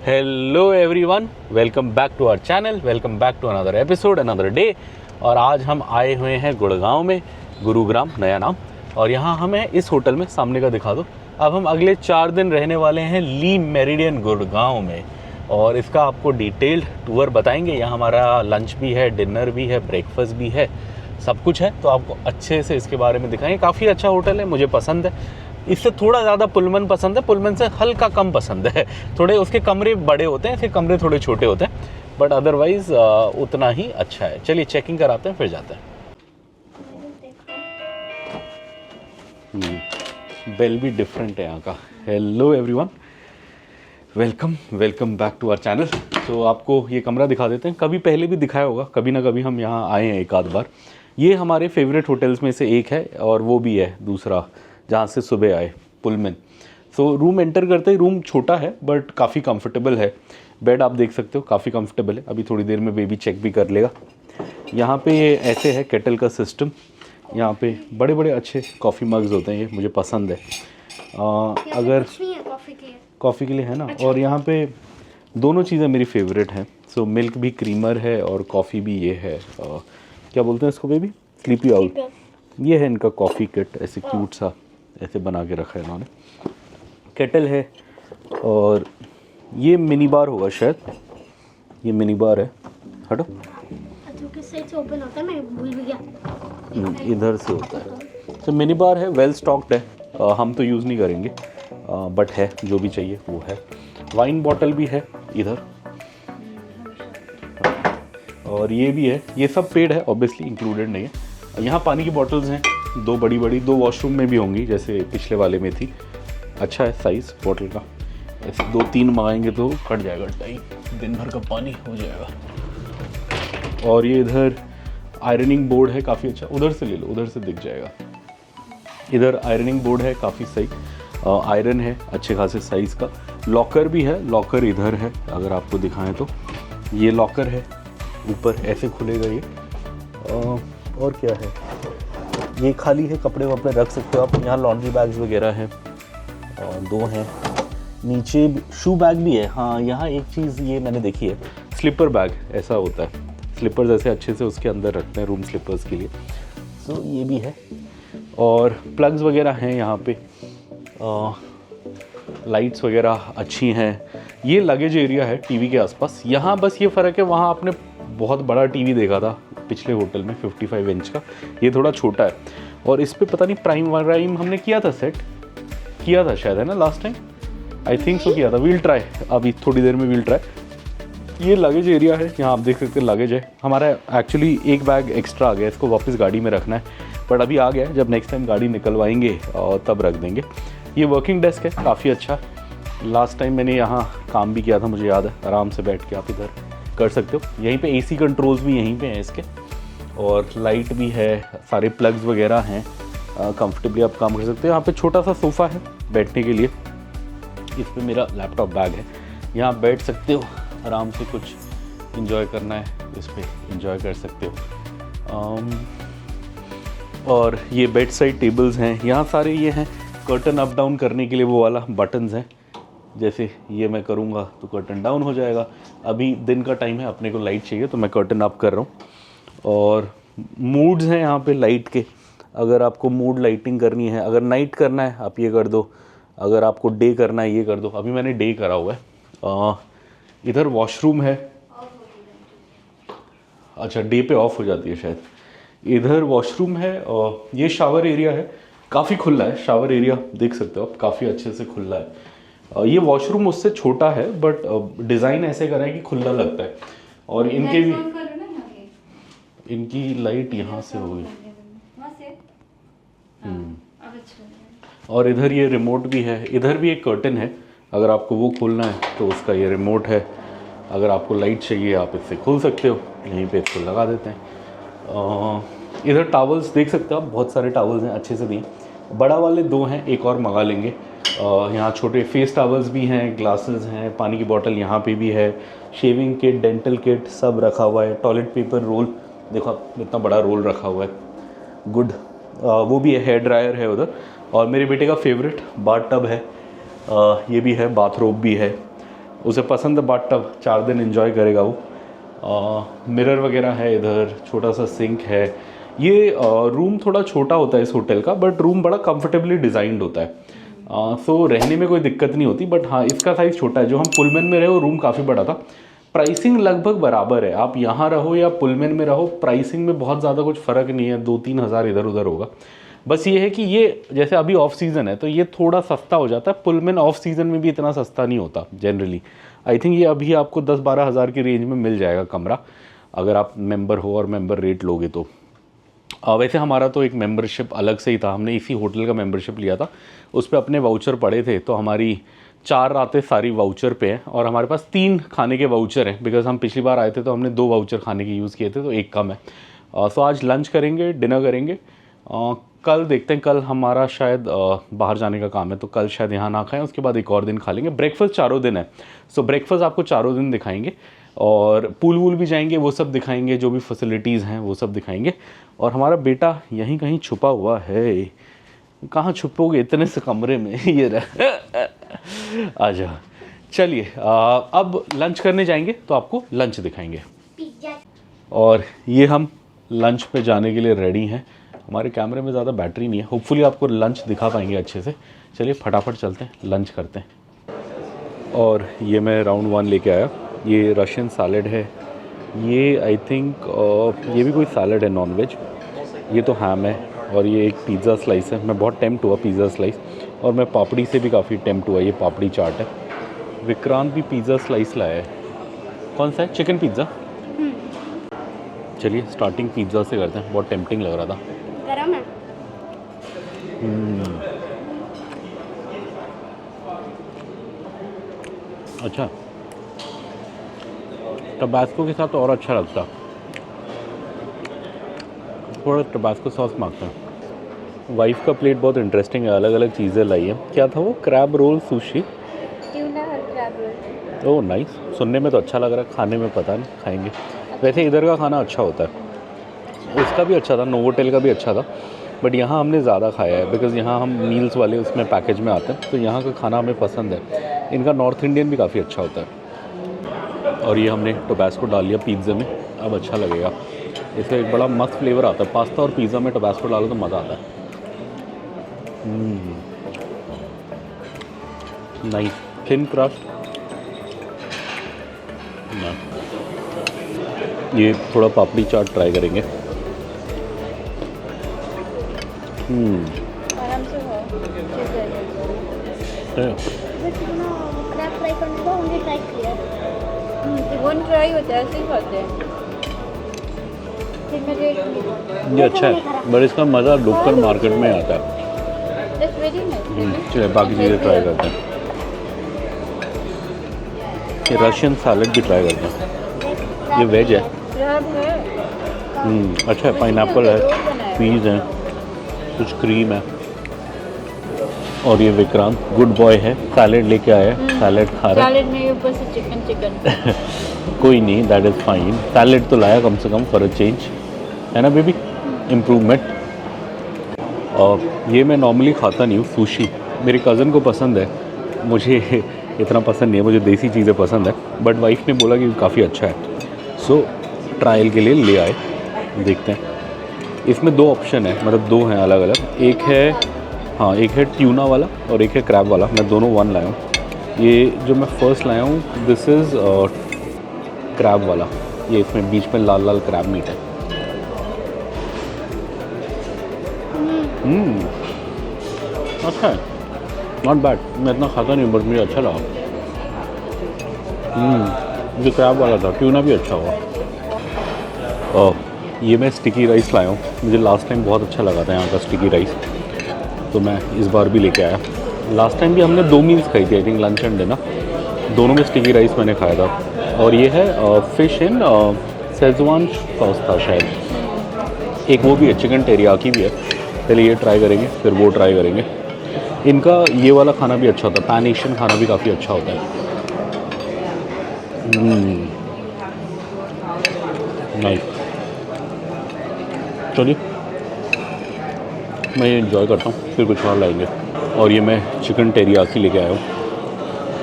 Hello everyone, welcome back to our channel, welcome back to another episode, another day. और आज हम आए हुए हैं गुड़गांव में, गुरुग्राम नया नाम। और यहाँ हमें इस होटल में, सामने का दिखा दो। अब हम अगले 4 दिन रहने वाले हैं ली मेरिडियन गुड़गांव में, और इसका आपको डिटेल्ड टूर बताएंगे। यहाँ हमारा लंच भी है, डिनर भी है, ब्रेकफास्ट भी है, सब कुछ है। तो आपको अच्छे से इसके बारे में दिखाएंगे। काफ़ी अच्छा होटल है, मुझे पसंद है। इससे थोड़ा ज़्यादा पुलमन पसंद है, पुलमन से हल्का कम पसंद है। थोड़े उसके कमरे बड़े होते हैं, इसके कमरे थोड़े छोटे होते हैं, बट अदरवाइज़ उतना ही अच्छा है। चलिए चेकिंग कराते हैं, फिर जाते हैं। बेल भी डिफरेंट है यहाँ का। Hello everyone, welcome back to our channel. तो आपको ये कमरा दिखा देते हैं। कभी पहले भी दिखाया होगा, कभी ना कभी हम यहाँ आए हैं एक आध बार। ये हमारे फेवरेट होटल्स में से एक है, और वो भी है दूसरा जहाँ से सुबह आए, पुलमन। सो रूम एंटर करते ही, रूम छोटा है बट काफ़ी कंफर्टेबल है। बेड आप देख सकते हो, काफ़ी कंफर्टेबल है। अभी थोड़ी देर में बेबी चेक भी कर लेगा। यहाँ पे ये ऐसे है केटल का सिस्टम। यहाँ पे बड़े बड़े अच्छे कॉफ़ी मग्स होते हैं, ये मुझे पसंद है। अगर कॉफ़ी के लिए है ना। अच्छा। और यहाँ पे दोनों चीज़ें मेरी फेवरेट हैं। सो मिल्क भी क्रीमर है और कॉफ़ी भी ये है। क्या बोलते हैं इसको बेबी? Sleepy owl. ये है इनका कॉफ़ी किट, ऐसे क्यूट सा ऐसे बना के रखा है इन्होंने। केटल है, और ये मिनी बार होगा शायद। ये मिनी बार है। हटो, ओपन होता है, मैं भूल भी गया। इधर से होता है। तो मिनी बार है, वेल स्टॉक्ड है। हम तो यूज़ नहीं करेंगे, बट है, जो भी चाहिए वो है। वाइन बॉटल भी है इधर, और ये भी है। ये सब पेड है, ऑब्वियसली इंक्लूडेड नहीं है। यहाँ पानी की बॉटल्स हैं, 2 बड़ी बड़ी, 2 वॉशरूम में भी होंगी जैसे पिछले वाले में थी। अच्छा है साइज़ बॉटल का। ऐसे 2-3 मंगाएंगे तो कट जाएगा टाइम, दिन भर का पानी हो जाएगा। और ये इधर आयरनिंग बोर्ड है, काफ़ी अच्छा। उधर से ले लो, उधर से दिख जाएगा। इधर आयरनिंग बोर्ड है, काफ़ी सही। आयरन है अच्छे खासे साइज़ का। लॉकर भी है, लॉकर इधर है, अगर आपको दिखाएं तो ये लॉकर है। ऊपर ऐसे खुलेगा ये। और क्या है, ये खाली है, कपड़े वपड़े रख सकते हो आप। यहाँ लॉन्ड्री बैग्स वगैरह हैं, और 2 हैं। नीचे शू बैग भी है। हाँ, यहाँ एक चीज़ ये मैंने देखी है, स्लीपर बैग ऐसा होता है। स्लीपर्स ऐसे अच्छे से उसके अंदर रखते हैं रूम स्लीपर्स के लिए। सो ये भी है, और प्लग्स वगैरह हैं यहाँ पे। लाइट्स वगैरह अच्छी हैं। ये लगेज एरिया है टीवी के आसपास। यहाँ बस ये फ़र्क है, वहाँ आपने बहुत बड़ा टीवी देखा था पिछले होटल में, 55 इंच का। ये थोड़ा छोटा है। और इस पे पता नहीं प्राइम हमने किया था, सेट किया था शायद, है ना last time? I think so किया था। वील ट्राई, अभी थोड़ी देर में वील ट्राई। ये लगेज एरिया है, यहाँ आप देख सकते हैं लगेज है। हमारा एक्चुअली एक बैग एक्स्ट्रा आ गया, इसको वापस गाड़ी में रखना है, बट अभी आ गया है। जब नेक्स्ट टाइम गाड़ी निकलवाएंगे और तब रख देंगे। ये वर्किंग डेस्क है, काफ़ी अच्छा। लास्ट टाइम मैंने यहाँ काम भी किया था, मुझे याद है। आराम से बैठ के आप इधर कर सकते हो। यहीं पे एसी कंट्रोल्स भी यहीं पे हैं इसके, और लाइट भी है, सारे प्लग्स वगैरह हैं। कंफर्टेबली आप काम कर सकते हो। यहाँ पे छोटा सा सोफ़ा है बैठने के लिए। इस पे मेरा लैपटॉप बैग है, यहाँ बैठ सकते हो आराम से। कुछ इन्जॉय करना है, इस पे इन्जॉय कर सकते हो। और ये बेड साइड टेबल्स हैं यहाँ सारे। ये हैं कर्टन अप डाउन करने के लिए, वो वाला बटन्स हैं। जैसे ये मैं करूँगा तो कर्टन डाउन हो जाएगा। अभी दिन का टाइम है, अपने को लाइट चाहिए तो मैं कर्टन अप कर रहा हूँ। और मूड्स हैं यहाँ पे लाइट के। अगर आपको मूड लाइटिंग करनी है, अगर नाइट करना है आप ये कर दो, अगर आपको डे करना है ये कर दो। अभी मैंने डे करा हुआ है। इधर वॉशरूम है। अच्छा, डे पे ऑफ हो जाती है शायद। इधर वॉशरूम है, और ये शावर एरिया है। काफ़ी खुला है शावर एरिया, देख सकते हो आप, काफ़ी अच्छे से खुला है। ये वॉशरूम उससे छोटा है, बट डिज़ाइन ऐसे करा है कि खुला लगता है। और इनके भी, इनकी लाइट यहाँ से होगी। और इधर ये रिमोट भी है। इधर भी एक कर्टन है, अगर आपको वो खोलना है तो उसका ये रिमोट है। अगर आपको लाइट चाहिए आप इससे खोल सकते हो, यहीं पे इसको लगा देते हैं। इधर टावल्स देख सकते हो आप, बहुत सारे टावल्स हैं अच्छे से दिए। बड़ा वाले 2 हैं, एक और मंगा लेंगे। यहाँ छोटे फेस टावल्स भी हैं, ग्लासेस हैं, पानी की बोतल यहाँ पे भी है, शेविंग किट, डेंटल किट सब रखा हुआ है। टॉयलेट पेपर रोल देखो आप, इतना बड़ा रोल रखा हुआ है, गुड। वो भी है, हेयर ड्रायर है उधर। और मेरे बेटे का फेवरेट बाथ टब है, ये भी है, बाथरोब भी है। उसे पसंद है बाथ टब, 4 दिन एंजॉय करेगा वो। मिरर वगैरह है इधर, छोटा सा सिंक है। ये रूम थोड़ा छोटा होता है इस होटल का, बट रूम बड़ा कंफर्टेबली डिज़ाइंड होता है। सो रहने में कोई दिक्कत नहीं होती, बट हाँ इसका साइज़ छोटा है। जो हम पुलमैन में रहे वो रूम काफ़ी बड़ा था। प्राइसिंग लगभग बराबर है, आप यहाँ रहो या पुलमैन में रहो, प्राइसिंग में बहुत ज़्यादा कुछ फ़र्क नहीं है, 2-3 हज़ार इधर उधर होगा। बस ये है कि ये जैसे अभी ऑफ सीज़न है तो ये थोड़ा सस्ता हो जाता है। पुलमैन ऑफ सीज़न में भी इतना सस्ता नहीं होता जनरली। आई थिंक ये अभी आपको 10-12 हज़ार की रेंज में मिल जाएगा कमरा, अगर आप मेंबर हो और मेंबर रेट लोगे तो। वैसे हमारा तो एक मेंबरशिप अलग से ही था, हमने इसी होटल का मेंबरशिप लिया था, उस पर अपने वाउचर पड़े थे, तो हमारी 4 रातें सारी वाउचर पे हैं और हमारे पास 3 खाने के वाउचर हैं, बिकॉज हम पिछली बार आए थे तो हमने 2 वाउचर खाने के यूज़ किए थे, तो एक कम है। सो आज लंच करेंगे, डिनर करेंगे। कल देखते हैं, कल हमारा शायद बाहर जाने का काम है, तो कल शायद यहाँ ना खाएं, उसके बाद एक और दिन खा लेंगे। ब्रेकफास्ट चारों दिन है, सो ब्रेकफास्ट आपको चारों दिन दिखाएंगे, और पूल वूल भी जाएंगे, वो सब दिखाएंगे, जो भी फैसिलिटीज़ हैं वो सब दिखाएंगे। और हमारा बेटा यहीं कहीं छुपा हुआ है, कहाँ छुपोगे इतने से कमरे में, ये रहा। आ जाओ, चलिए अब लंच करने जाएंगे तो आपको लंच दिखाएंगे। पिज्जा। और ये हम लंच पे जाने के लिए रेडी हैं। हमारे कैमरे में ज़्यादा बैटरी नहीं है, होपफुली आपको लंच दिखा पाएंगे अच्छे से। चलिए फटाफट चलते हैं, लंच करते हैं। और ये मैं राउंड 1 लेके आया, ये रशियन सैलड है, ये आई थिंक ये भी कोई सैलड है नॉन वेज, ये तो हैम है, और ये एक पिज़्ज़ा स्लाइस है। मैं बहुत टेम्प्ट हुआ पिज़्ज़ा स्लाइस, और मैं पापड़ी से भी काफ़ी टेम्प्ट हुआ, ये पापड़ी चाट है। विक्रांत भी पिज़्ज़ा स्लाइस लाया है, कौन सा है, चिकन पिज़्ज़ा। चलिए स्टार्टिंग पिज़्ज़ा से करते हैं, बहुत टेम्पटिंग लग रहा था। गरम है। अच्छा, टबास्को के साथ और अच्छा लगता, थोड़ा टबास्को सॉस मांगते हैं। वाइफ का प्लेट बहुत इंटरेस्टिंग है, अलग अलग चीज़ें लाई है। क्या था वो, क्रैब रोल, सुशी, ट्यूना और क्रैब रोल। ओह नाइस, सुनने में तो अच्छा लग रहा है, खाने में पता नहीं, खाएंगे। वैसे इधर का खाना अच्छा होता है, उसका भी अच्छा था, नोवोटेल का भी अच्छा था, बट यहाँ हमने ज़्यादा खाया है, बिकॉज़ यहाँ हम मील्स वाले उसमें पैकेज में आते हैं, तो यहाँ का खाना हमें पसंद है। इनका नॉर्थ इंडियन भी काफ़ी अच्छा होता है। और ये हमने टोबैस्को डाल लिया पिज़्ज़े में, अब अच्छा लगेगा। इसका एक बड़ा मस्त फ्लेवर आता है, पास्ता और पिज़्ज़ा में टोबैस्को डालो तो मज़ा आता है। Nice, thin crust. ये थोड़ा पापड़ी चाट ट्राई करेंगे। आराम से हो। क्रैब फ्राई करने का उन्हें ट्राई किया। वन ट्राई होता है, ऐसे ही खाते हैं। फिर मैं ये अच्छा है, बट इसका मज़ा लोकल मार्केट में आता है। That's very nice. चलिए बाकी चीज़ें ट्राई करते हैं। ये रशियन सैलड भी ट्राई करते हैं, ये वेज है। क्रैब है। अच्छा है, पाइनएप्पल है, पीज़ है, कुछ क्रीम है। और ये विक्रांत गुड बॉय है, सैलड लेके आया है, सैलड खा रहा है। सैलेड में ऊपर से चिकन कोई नहीं, दैट इज़ फाइन। सैलड तो लाया कम से कम फॉर अ चेंज, है ना बेबी, इम्प्रूवमेंट। और ये मैं नॉर्मली खाता नहीं हूँ, सुशी मेरे कज़न को पसंद है, मुझे इतना पसंद नहीं है, मुझे देसी चीज़ें पसंद है, बट वाइफ ने बोला कि काफ़ी अच्छा है, सो ट्रायल के लिए ले आए, देखते हैं। इसमें 2 ऑप्शन है, मतलब 2 हैं अलग अलग, एक है हाँ एक है ट्यूना वाला और एक है क्रैब वाला, मैं दोनों 1 लाया हूँ। ये जो मैं फ़र्स्ट लाया हूँ दिस इज़ क्रैब वाला, ये इसमें बीच में लाल लाल क्रैब मीट है। अच्छा है, नॉट बैड, मैं इतना खाता नहीं बट मुझे अच्छा लगा। जो क्रैब वाला था, ट्यूना भी अच्छा हुआ। और ये मैं स्टिकी राइस लाया हूँ, मुझे लास्ट टाइम बहुत अच्छा लगा था यहाँ का स्टिकी राइस, तो मैं इस बार भी लेके आया। लास्ट टाइम भी हमने 2 मील्स खाई थी, I think lunch and dinner, दोनों में स्टिकी राइस मैंने खाया था। और ये है फ़िश इन शेज़वान सॉस था शायद, एक वो भी है, चिकन टेरियाकी भी है। पहले ये ट्राई करेंगे, फिर वो ट्राई करेंगे। इनका ये वाला खाना भी अच्छा होता है, पैन एशियन खाना भी काफ़ी अच्छा होता है। नाइस, चलिए मैं ये इन्जॉय करता हूँ, फिर कुछ और लाएंगे। और ये मैं चिकन टेरियाकी लेके आया हूँ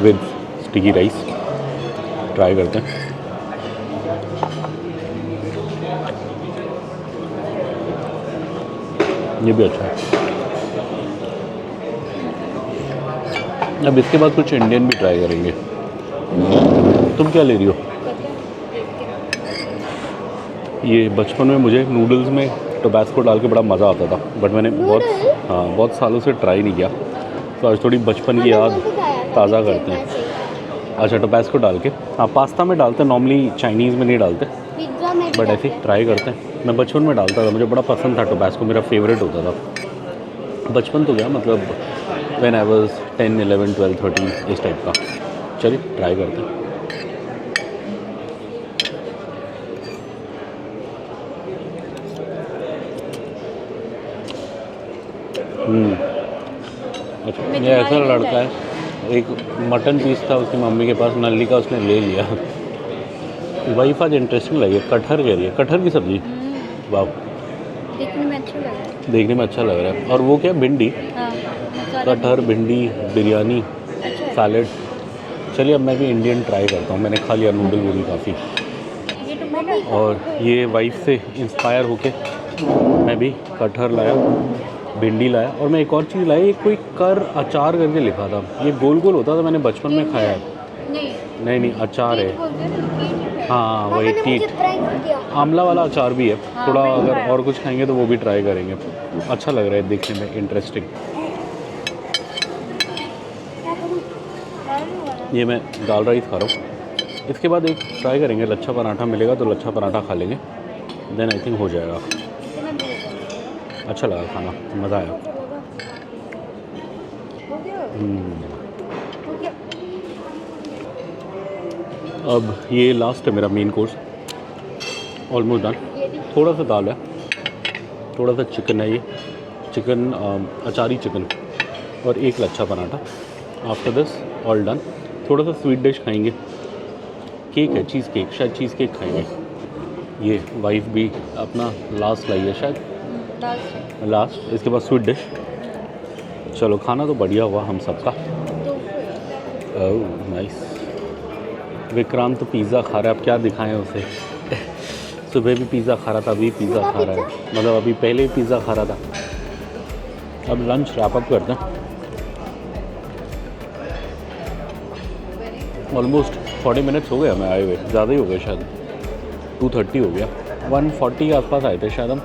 विद स्टिकी राइस, ट्राई करते हैं। ये भी अच्छा है। अब इसके बाद कुछ इंडियन भी ट्राई करेंगे। तुम क्या ले रही हो? ये बचपन में मुझे नूडल्स में टोबैस्को डाल के बड़ा मज़ा आता था, बट मैंने बहुत सालों से ट्राई नहीं किया, तो आज थोड़ी बचपन की याद ताज़ा करते हैं। अच्छा, टोबैस्को डाल के, हाँ पास्ता में डालते हैं नॉर्मली, चाइनीज़ में नहीं डालते, पिज्जा में बट ऐसे ट्राई करते हैं। मैं बचपन में डालता था, मुझे बड़ा पसंद था टोबैस्को, मेरा फेवरेट होता था। बचपन तो क्या मतलब व्हेन आई वाज 10, 11, 12, 13 इस टाइप का। चलिए ट्राई करते हैं। अच्छा, ये ऐसा लड़का है, एक मटन पीस था उसकी मम्मी के पास, नल्ली का, उसने ले लिया। वाइफ आज इंटरेस्टिंग लगी, कटहर कह रही है, कटहर की सब्जी। वाह, देखने में अच्छा लग रहा है। देखने में अच्छा लग रहा है। और वो क्या, भिंडी, हाँ, मसाला कटहर, भिंडी, बिरयानी, अच्छा है। सैलेड। चलिए अब मैं भी इंडियन ट्राई करता हूँ, मैंने खा लिया नूडल वूडल काफ़ी। ये टमाटर और ये वाइफ से इंस्पायर होके मैं भी कटहर लाया, भिंडी लाया, और मैं एक और चीज़ लाया, ये कोई कर अचार करके लिखा था, ये गोल गोल होता था, मैंने बचपन में खाया है। नहीं अचार है, बोलते हैं ना, कीट है। हाँ वही टीट, आंवला वाला अचार भी है। हाँ, थोड़ा मैंने अगर खाया। और कुछ खाएंगे तो वो भी ट्राई करेंगे, अच्छा लग रहा है देखने में, इंटरेस्टिंग। ये मैं दाल राइस खा रहा हूँ। इसके बाद एक ट्राई करेंगे, लच्छा पराठा मिलेगा तो लच्छा पराठा खा लेंगे, देन आई थिंक हो जाएगा। अच्छा लगा खाना, मज़ा आया। अब ये लास्ट है मेरा मेन कोर्स, ऑलमोस्ट डन। थोड़ा सा दाल है, थोड़ा सा चिकन है, ये चिकन अचारी चिकन, और एक lachha paratha. After this all done. थोड़ा सा स्वीट डिश खाएंगे, केक है, चीज़ केक, शायद चीज़ केक खाएंगे। ये वाइफ भी अपना लास्ट लाई है शायद, लास्ट। इसके बाद स्वीट डिश। चलो खाना तो बढ़िया हुआ हम सबका। Oh nice. विक्रांत तो पिज़्ज़ा खा रहा है, अब क्या दिखाएं उसे। सुबह भी पिज़्ज़ा खा रहा था, अभी पिज़्ज़ा खा रहा है, मतलब अभी पहले ही पिज़्ज़ा खा रहा था। अब लंच रैप अप करते हैं। ऑलमोस्ट 40 मिनट्स हो गए हमें आए हुए, ज़्यादा ही हो गए शायद, 2:30 हो गया। 1:40 के आसपास आए थे शायद हम,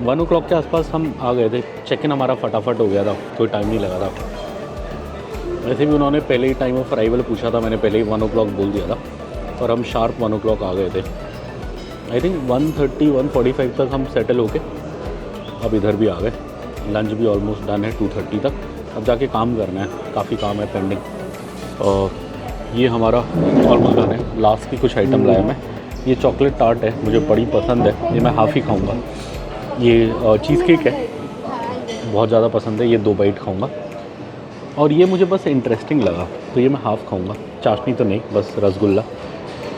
1 o'clock के आसपास हम आ गए थे। चेक इन हमारा फटाफट हो गया था, कोई टाइम नहीं लगा था। वैसे भी उन्होंने पहले ही टाइम ऑफ अराइवल पूछा था, मैंने पहले ही 1 o'clock बोल दिया था, और हम शार्प 1 o'clock आ गए थे। आई थिंक 1:30, 1:45 तक हम सेटल होके अब इधर भी आ गए। लंच भी ऑलमोस्ट डन है 2:30 तक। अब जाके काम करना है, काफ़ी काम है पेंडिंग। और ये हमारा ऑलमोस्ट डन है। लास्ट की कुछ आइटम लाया मैं, ये चॉकलेट टार्ट है, मुझे बड़ी पसंद है, ये मैं हाफ़ ही खाऊंगा। ये चीज़ केक है, बहुत ज़्यादा पसंद है, ये 2 बाइट खाऊंगा। और ये मुझे बस इंटरेस्टिंग लगा तो ये मैं हाफ़ खाऊंगा, चाशनी तो नहीं, बस रसगुल्ला।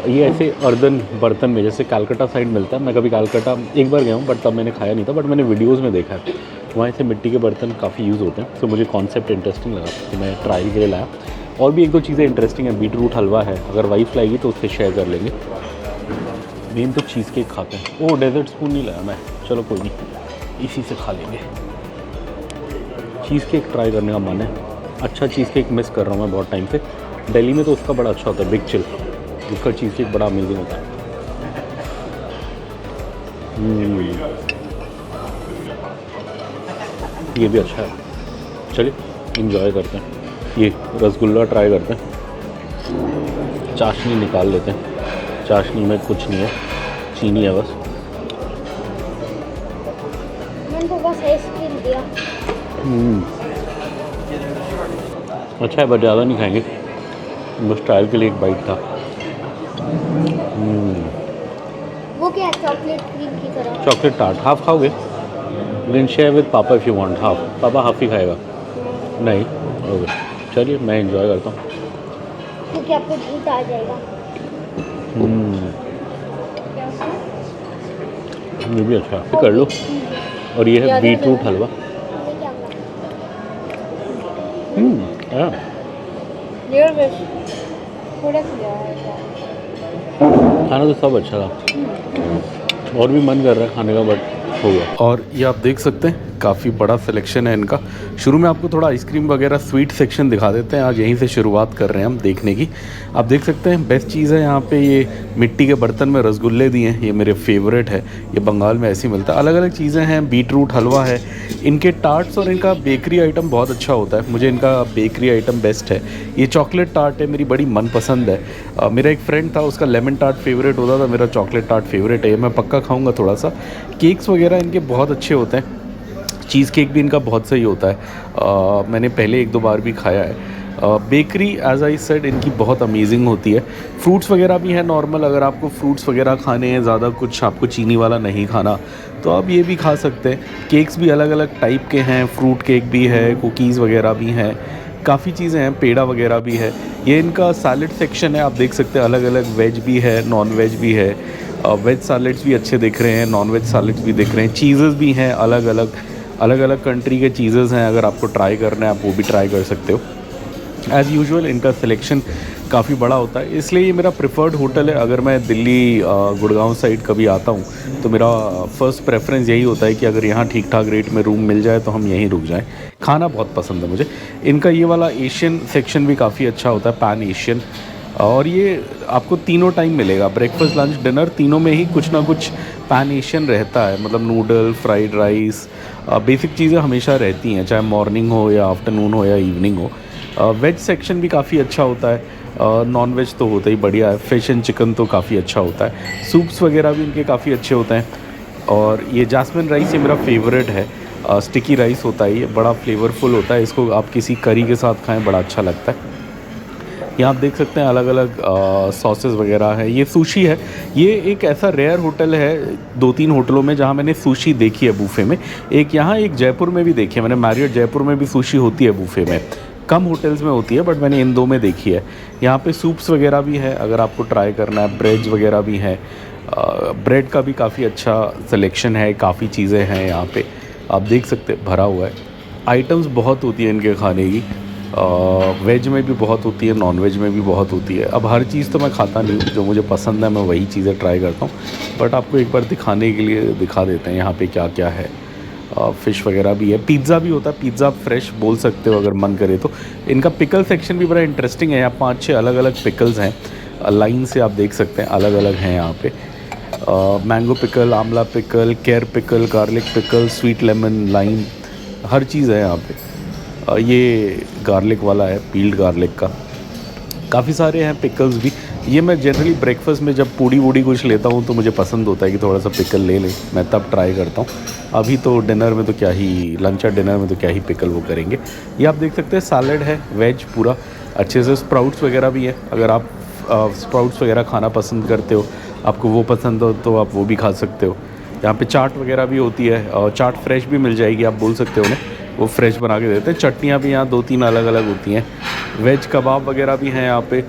ये ऐसे अर्दन बर्तन में, जैसे कलकत्ता साइड मिलता है, मैं कभी कलकत्ता एक बार गया हूँ बट तब मैंने खाया नहीं था, बट मैंने वीडियोस में देखा है, वहाँ से मिट्टी के बर्तन काफ़ी यूज़ होते हैं। तो मुझे कॉन्सेप्ट इंटरेस्टिंग लगा तो मैं ट्रायल के लिए लाया। और भी 1-2 चीज़ें इंटरेस्टिंग है, बीटरूट हलवा है, अगर वाइफ लाएगी तो उससे शेयर कर लेंगे। मेन तो चीज़ केक खाते हैं। ओह डेजर्ट स्पून नहीं लाया मैं, चलो कोई नहीं, इसी से खा लेंगे। चीज़ केक ट्राई करने का मन है, अच्छा चीज़ केक मिस कर रहा हूँ मैं बहुत टाइम से। दिल्ली में तो उसका बड़ा अच्छा होता है, बिग चिल, उसका चीज़ केक बड़ा अमेजिंग होता है। ये भी अच्छा है, चलिए इंजॉय करते हैं। ये रसगुल्ला ट्राई करते हैं, चाशनी निकाल लेते हैं। चाशनी में कुछ नहीं है, चीनी है बस। मैंने तो बस आइसक्रीम दिया। अच्छा है, बट ज़्यादा नहीं खाएंगे, बस ट्रायल के लिए एक बाइट था। वो क्या है, चॉकलेट क्रीम की तरह? चॉकलेट टार्ट हाफ खाओगे? देन शेयर विद पापा इफ़ यू वांट। हाफ पापा हाफ ही खाएगा। नहीं ओके, चलिए मैं इंजॉय करता हूँ। क्योंकि आपको भूत आ जाएगा। ये भी अच्छा है, कर लो। और ये है बीटरूट हलवा। ये क्या हुआ? हाँ Your wish. थोड़ा सा दिया है। खाना तो सब अच्छा था और भी मन कर रहा है खाने का, बट हो गया। और ये आप देख सकते हैं काफ़ी बड़ा सिलेक्शन है इनका। शुरू में आपको थोड़ा आइसक्रीम वगैरह स्वीट सेक्शन दिखा देते हैं, आज यहीं से शुरुआत कर रहे हैं हम देखने की। आप देख सकते हैं बेस्ट चीज़ है यहाँ पे ये मिट्टी के बर्तन में रसगुल्ले दिए हैं, ये मेरे फेवरेट है, ये बंगाल में ऐसे ही मिलता है। अलग अलग चीज़ें हैं, बीट रूट हलवा है, इनके टार्ट्स और इनका बेकरी आइटम बहुत अच्छा होता है। मुझे इनका बेकरी आइटम बेस्ट है। ये चॉकलेट टार्ट है, मेरी बड़ी मनपसंद है। मेरा एक फ्रेंड था, उसका लेमन टार्ट फेवरेट होता था, मेरा चॉकलेट टार्ट फेवरेट है, ये मैं पक्का खाऊंगा थोड़ा सा। केक्स वगैरह इनके बहुत अच्छे होते हैं, चीज़ केक भी इनका बहुत सही होता है, मैंने पहले एक दो बार भी खाया है। बेकरी एज आई सेड इनकी बहुत अमेजिंग होती है। फ्रूट्स वगैरह भी हैं नॉर्मल, अगर आपको फ्रूट्स वगैरह खाने हैं, ज़्यादा कुछ आपको चीनी वाला नहीं खाना तो आप ये भी खा सकते हैं। केक्स भी अलग अलग टाइप के हैं, फ्रूट केक भी है, कुकीज़ वगैरह भी हैं, काफ़ी चीज़ें हैं, पेड़ा वगैरह भी है। ये इनका सैलड सेक्शन है, आप देख सकते हैं अलग अलग वेज भी है, नॉन वेज भी है। वेज सैलड्स भी अच्छे दिख रहे हैं, नॉन वेज सैलड्स भी दिख रहे हैं, चीज़ेज़ भी हैं अलग अलग कंट्री के चीज़ेज़ हैं, अगर आपको ट्राई करना है आप वो भी ट्राई कर सकते हो। एज़ यूजुअल इनका सिलेक्शन काफ़ी बड़ा होता है, इसलिए ये मेरा प्रेफर्ड होटल है। अगर मैं दिल्ली गुड़गांव साइड कभी आता हूँ तो मेरा फ़र्स्ट प्रेफरेंस यही होता है कि अगर यहाँ ठीक ठाक रेट में रूम मिल जाए तो हम यहीं रुक जाएं। खाना बहुत पसंद है मुझे। इनका ये वाला एशियन सेक्शन भी काफ़ी अच्छा होता है, पैन एशियन, और ये आपको तीनों टाइम मिलेगा, ब्रेकफास्ट लंच डिनर तीनों में ही कुछ ना कुछ पैन एशियन रहता है, मतलब नूडल, फ्राइड राइस, बेसिक चीज़ें हमेशा रहती हैं, चाहे मॉर्निंग हो या आफ्टरनून हो या इवनिंग हो। वेज सेक्शन भी काफ़ी अच्छा होता है, नॉन वेज तो होता ही बढ़िया है, फिश एंड चिकन तो काफ़ी अच्छा होता है, सूप्स वगैरह भी इनके काफ़ी अच्छे होते हैं। और ये जास्मिन राइस ये मेरा फेवरेट है, स्टिकी राइस होता है, ये बड़ा फ्लेवरफुल होता है, इसको आप किसी करी के साथ खाएं बड़ा अच्छा लगता है। यहाँ आप देख सकते हैं अलग अलग सॉसेस वगैरह है। ये सुशी है, ये एक ऐसा रेयर होटल है 2-3 होटलों में जहाँ मैंने सुशी देखी है बूफे में। एक यहाँ एक जयपुर में भी देखी है मैंने, मैरियट जयपुर में भी सुशी होती है बूफे में, कम होटल्स में होती है बट मैंने इन 2 में देखी है। यहाँ पे सूप्स वगैरह भी है अगर आपको ट्राई करना है, ब्रेड्स वगैरह भी हैं, ब्रेड का भी काफ़ी अच्छा सिलेक्शन है, काफ़ी चीज़ें हैं यहाँ पे, आप देख सकते हैं भरा हुआ है। आइटम्स बहुत होती है इनके खाने की, वेज में भी बहुत होती है, नॉन वेज में भी बहुत होती है। अब हर चीज़ तो मैं खाता नहीं हूँ, जो मुझे पसंद है मैं वही चीज़ें ट्राई करता हूँ, बट आपको एक बार दिखाने के लिए दिखा देते हैं यहाँ पे क्या क्या है। फ़िश वगैरह भी है, पिज़्ज़ा भी होता है, पिज़्ज़ा फ्रेश बोल सकते हो अगर मन करे तो। इनका पिकल सेक्शन भी बड़ा इंटरेस्टिंग है, यहाँ 5-6 अलग अलग पिकल्स हैं, लाइन से आप देख सकते हैं अलग अलग हैं यहाँ पे। मैंगो पिकल, आंवला पिकल, केयर pickle, garlic pickle, sweet lemon, lime, हर चीज़ है यहाँ पे। ये गार्लिक वाला है, पील्ड गार्लिक का, काफ़ी सारे हैं पिकल्स भी। ये मैं जनरली ब्रेकफास्ट में जब पूड़ी वूड़ी कुछ लेता हूँ तो मुझे पसंद होता है कि थोड़ा सा पिकल ले लें, मैं तब ट्राई करता हूँ। अभी तो डिनर में तो क्या ही, लंच और डिनर में तो क्या ही पिकल वो करेंगे। ये आप देख सकते हैं सैलड है, वेज पूरा अच्छे से, स्प्राउट्स वगैरह भी है, अगर आप स्प्राउट्स वगैरह खाना पसंद करते हो, आपको वो पसंद हो तो आप वो भी खा सकते हो। यहाँ पे चाट वगैरह भी होती है, और चाट फ्रेश भी मिल जाएगी, आप बोल सकते हो उन्हें, वो फ्रेश बना के देते हैं। चटनियाँ भी यहाँ 2-3 अलग अलग होती हैं। वेज कबाब वगैरह भी हैं यहाँ पे,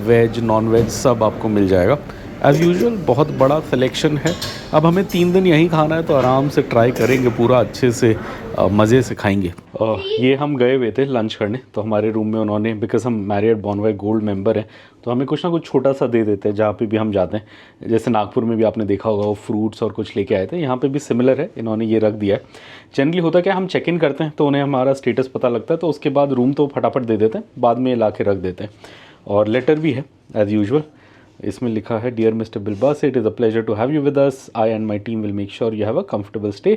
वेज नॉन वेज सब आपको मिल जाएगा। एज़ यूजुअल बहुत बड़ा सिलेक्शन है। अब हमें 3 दिन यहीं खाना है तो आराम से ट्राई करेंगे पूरा, अच्छे से मज़े से खाएंगे। ये हम गए हुए थे लंच करने, तो हमारे रूम में उन्होंने, बिकॉज हम मैरियट बॉनवाई गोल्ड मेंबर हैं, तो हमें कुछ ना कुछ छोटा सा दे देते हैं जहाँ पे भी हम जाते हैं। जैसे नागपुर में भी आपने देखा होगा वो फ्रूट्स और कुछ लेके आए थे, यहाँ पे भी सिमिलर है, इन्होंने ये रख दिया है। जनरली होता क्या, हम चेक इन करते हैं तो उन्हें हमारा स्टेटस पता लगता है, तो उसके बाद रूम तो फटाफट दे देते हैं, बाद में ला के रख देते हैं। और लेटर भी है एज़ यूजुअल, इसमें लिखा है, dear mister Bilbas, it is a pleasure to have you with us, I and my team will make sure you have a comfortable stay,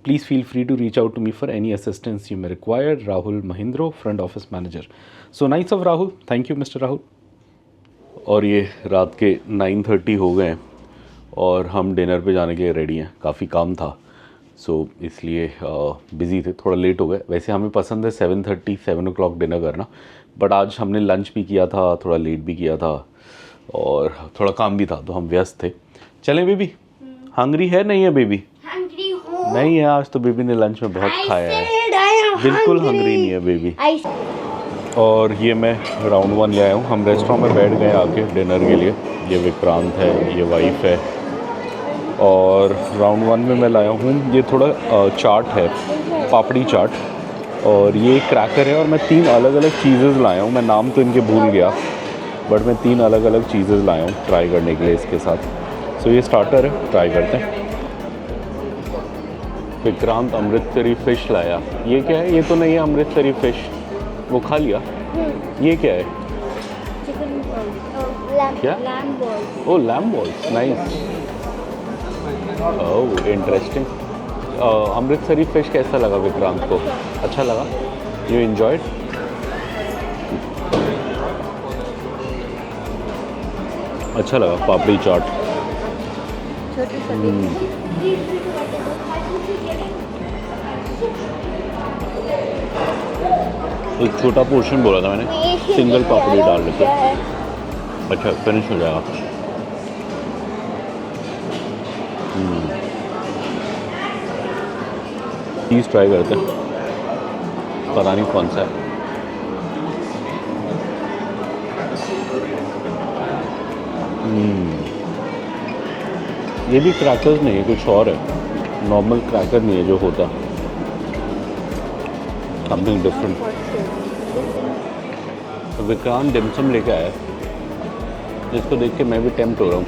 please feel free to reach out to me for any assistance you may require, Rahul Mahindru, front office manager. So nice of Rahul, thank you mister Rahul. और ये रात के 9:30 हो गए हैं और हम dinner पे जाने के लिए रेडी हैं, काफ़ी काम था सो इसलिए बिज़ी थे, थोड़ा लेट हो गए। वैसे हमें पसंद है 7 o'clock डिनर करना, बट आज हमने लंच भी किया था, थोड़ा लेट भी किया था और थोड़ा काम भी था, तो हम व्यस्त थे। चलें बेबी, हंग्री है नहीं है बेबी? नहीं है, आज तो बेबी ने लंच में बहुत खाया है, बिल्कुल हंग्री नहीं है बेबी। और ये मैं राउंड 1 ले आया हूँ, हम रेस्टोरेंट में बैठ गए आके डिनर के लिए। ये विक्रांत है, ये वाइफ है, और राउंड 1 में मैं लाया हूँ ये थोड़ा चाट है, पापड़ी चाट, और ये क्रैकर है, और मैं 3 अलग अलग चीज़ेज़ लाया हूँ, मैं नाम तो इनके भूल गया। बट मैं 3 अलग अलग चीज़ें लाया हूँ ट्राई करने के लिए इसके साथ। सो ये स्टार्टर है, ट्राई करते हैं। विक्रांत अमृतसरी फ़िश लाया। ये क्या है? ये तो नहीं है अमृतसरी फ़िश, वो खा लिया। ये क्या है? चिकन क्या? Lamb ball. Oh lamb balls, nice. Oh interesting. Amritsari fish कैसा लगा विक्रांत को? अच्छा लगा? You enjoyed? अच्छा लगा पापड़ी चाट। छोटी छोटी। एक छोटा पोर्शन बोला था मैंने, सिंगल पापड़ी डाल देते। अच्छा फिनिश हो जाएगा। चीज़ ट्राई करते हैं, पता नहीं कौन सा है। ये भी क्रैकर्स नहीं है, कुछ और है। नॉर्मल क्रैकर नहीं है जो होता, समथिंग डिफरेंट। विक्रांत डिमसम लेके आया, जिसको देख के मैं भी टेम्प्ट हो रहा हूँ।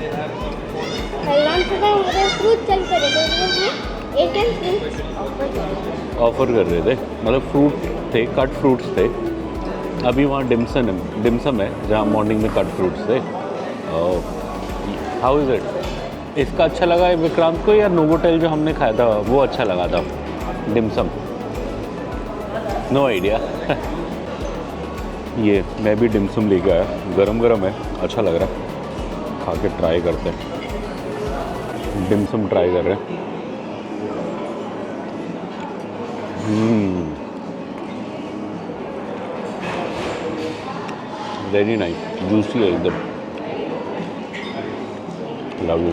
फ्रूट चल कर ऑफ़र कर रहे थे, मतलब फ्रूट थे, कट फ्रूट्स थे। अभी वहाँ डिमसम है जहाँ मॉर्निंग में कट फ्रूट्स थे। How is it? इसका अच्छा लगा है विक्रांत को, या नोवोटेल जो हमने खाया था वो अच्छा लगा था? Dim sum, no idea. ये मैं भी डिमसम लेके आया, गरम गरम है, अच्छा लग रहा है। खा के ट्राई करते हैं। डिमसम ट्राई कर रहे हैं। वेरी नाइस, जूसी है एकदम। Love you.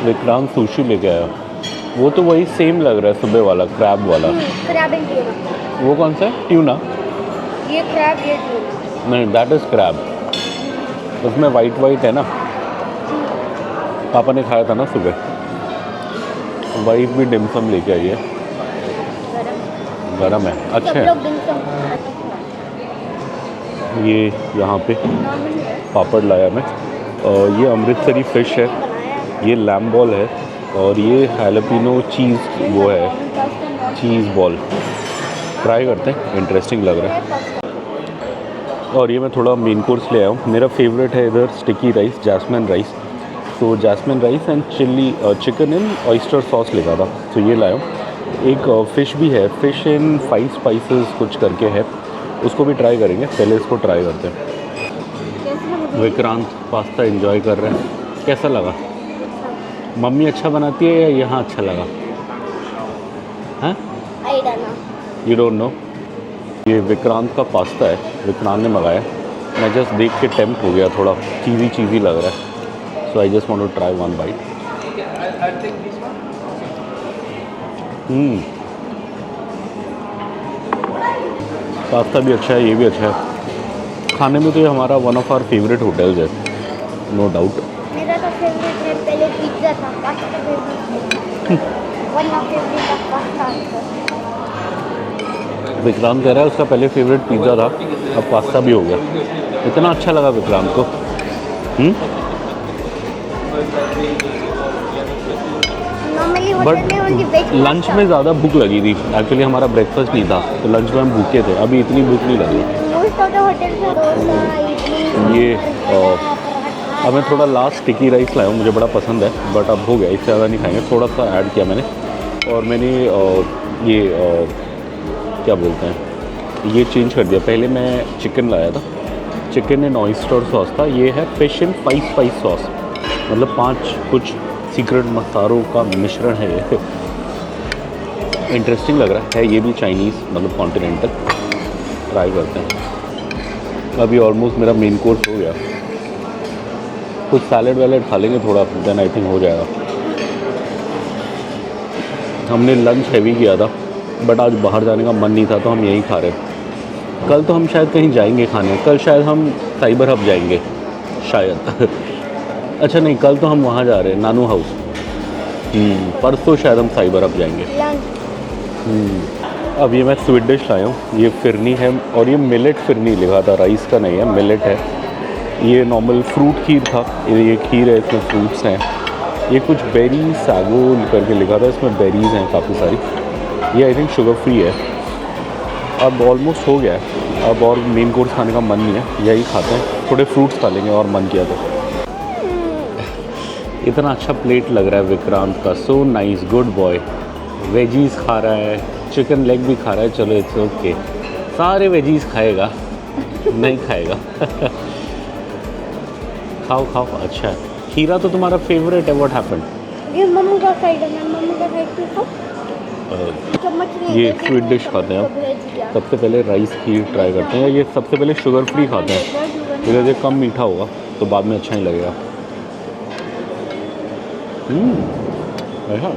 विक्रांत सुशी लेके आया, वो तो वही सेम लग रहा है सुबह वाला, क्रैब वाला। Crab and tuna. वो कौन सा है? ट्यूना? ये क्रैब, ये ट्यूना। नहीं, दैट इज़ क्रैब। उसमें वाइट वाइट है ना, पापा ने खाया था ना सुबह। वाइफ भी डिमसम लेके आई है, गरम है, अच्छे हैं। ये यहाँ पे पापड़ लाया मैं। ये अमृतसरी फ़िश है, ये लैम बॉल है, और ये हैलपिनो चीज़ वो है, चीज़ बॉल। ट्राई करते हैं, इंटरेस्टिंग लग रहा है। और ये मैं थोड़ा मेन कोर्स ले आया हूँ। मेरा फेवरेट है इधर स्टिकी राइस, जैस्मिन राइस। तो jasmine rice and chicken in oyster sauce लेगा था, तो ये लाया हूँ। एक फ़िश भी है, फ़िश इन 5 स्पाइसेस कुछ करके है, उसको भी ट्राई करेंगे। पहले इसको ट्राई करते हैं। विक्रांत पास्ता एंजॉय कर रहे हैं, कैसा लगा? मम्मी अच्छा बनाती है या यहाँ अच्छा लगा? हाँ, यू डोंट नो। ये विक्रांत का पास्ता है, विक्रांत ने मंगाया। मैं जस्ट देख के टेम्प्ट हो गया, थोड़ा चीज़ी लग रहा है। So I just want to try one bite. Pasta भी अच्छा है, ये भी अच्छा है। खाने में तो ये हमारा one of our favourite hotels है, नो डाउट। मेरा तो फेवरेट है, पहले पिज्ज़ा था, pasta favourite. One of favourite था पास्ता। विक्रांत कह रहा है उसका पहले फेवरेट पिज़्ज़ा था, अब पास्ता भी हो गया। इतना अच्छा लगा विक्रांत को। नॉर्मली बट होटल में ओनली वेज लंच में ज़्यादा भूख लगी थी, एक्चुअली हमारा ब्रेकफास्ट नहीं था, तो लंच में हम भूखे थे। अभी इतनी भूख नहीं लगी। मोस्ट ऑफ द होटल में डोसा, इडली, ये अब मैं थोड़ा लास्ट स्टिकी राइस लाया हूँ, मुझे बड़ा पसंद है, बट अब हो गया, इससे ज़्यादा नहीं खाएंगे। थोड़ा सा ऐड किया मैंने, और मैंने ये क्या बोलते हैं, ये चेंज कर दिया। पहले मैं चिकन लाया था, चिकन इन ऑयस्टर सॉस था, ये है फिश इन 5 स्पाइस सॉस, मतलब 5 कुछ सीक्रेट मसालों का मिश्रण है ये। इंटरेस्टिंग लग रहा है, ये भी चाइनीज़ मतलब कॉन्टिनेंटल। ट्राई करते हैं। अभी ऑलमोस्ट मेरा मेन कोर्स हो गया, कुछ सैलेड वैलेड खा लेंगे थोड़ा, देन आई थिंक हो जाएगा। हमने लंच हैवी किया था, बट आज बाहर जाने का मन नहीं था, तो हम यहीं खा रहे। कल तो हम शायद कहीं जाएंगे खाने, कल शायद हम साइबर हब जाएंगे शायद। अच्छा नहीं, कल तो हम वहाँ जा रहे हैं नानू हाउस। परसों शायद हम साइबर हब जाएंगे। लंच। अब ये मैं स्वीट डिश लाया हूँ, ये फिरनी है और ये मिलेट फिरनी लिखा था, राइस का नहीं है, मिलेट है। ये नॉर्मल फ्रूट खीर था, ये खीर है, इसमें फ्रूट्स हैं। ये कुछ बेरी सागो करके लिखा था, इसमें बेरीज हैं काफ़ी सारी। ये आई थिंक शुगर फ्री है। अब ऑलमोस्ट हो गया है, अब और मेन कोर्स खाने का मन नहीं है, यही खाते हैं, थोड़े फ्रूट्स खा लेंगे और मन किया तो। इतना अच्छा प्लेट लग रहा है विक्रांत का, so nice, good boy. Veggies खा रहा है, चिकन लेग भी खा रहा है, चलो इट्स ओके। सारे वेजीज खाएगा, नहीं खाएगा। खाओ खाओ, अच्छा है। खीरा तो तुम्हारा फेवरेट है, व्हाट हैपेंड? ये मम्मी का साइड है, मैं मम्मी का साइड क्यों खाऊं? चम्मच नहीं ये देती, स्वीट डिश तो खाते हैं सबको भेज दिया। हम। सबसे पहले राइस खीर ट्राई करते हैं, ये सबसे पहले शुगर फ्री खाते हैं, बिकॉज ये कम मीठा होगा तो बाद में अच्छा नहीं लगेगा। ऐसा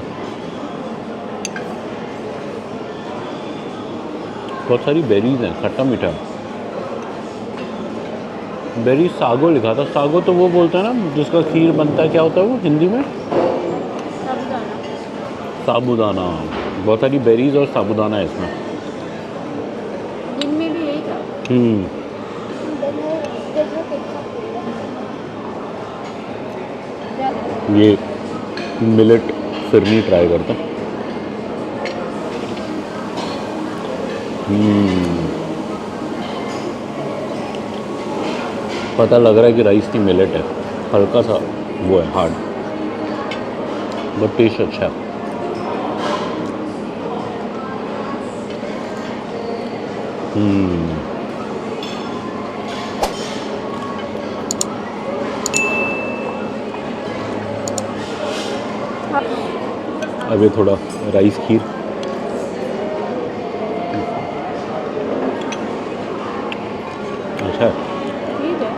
बहुत सारी बेरीज हैं, खट्टा मीठा। बेरी सागो लिखा था, सागो तो वो बोलते हैं ना जिसका खीर बनता है, क्या होता है वो हिंदी में? साबूदाना। बहुत सारी बेरीज और साबूदाना है इसमें। दिन में भी यही था। ये मिलेट फिरनी ट्राई करते हैं। पता लग रहा है कि राइस की मिलेट है, हल्का सा वो है हार्ड, बट टेस्ट अच्छा है। अब ये थोड़ा राइस खीर, अच्छा है। ठीक है।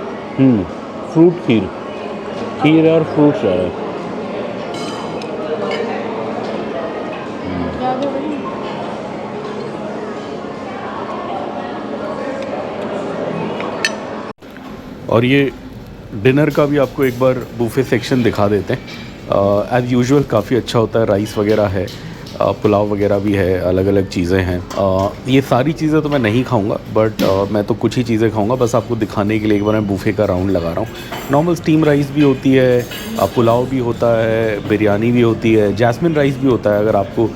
फ्रूट खीर, खीर है और फ्रूट्स है। ज़्यादा बड़ी। और ये डिनर का भी आपको एक बार बुफे सेक्शन दिखा देते हैं। एज़ यूजुअल काफ़ी अच्छा होता है, राइस वगैरह है, पुलाव वगैरह भी है, अलग अलग चीज़ें हैं। ये सारी चीज़ें तो मैं नहीं खाऊंगा, बट मैं तो कुछ ही चीज़ें खाऊंगा, बस आपको दिखाने के लिए एक बार मैं बुफे का राउंड लगा रहा हूँ। नॉर्मल स्टीम राइस भी होती है, पुलाव भी होता है, बिरयानी भी होती है, जैस्मिन राइस भी होता है अगर आपको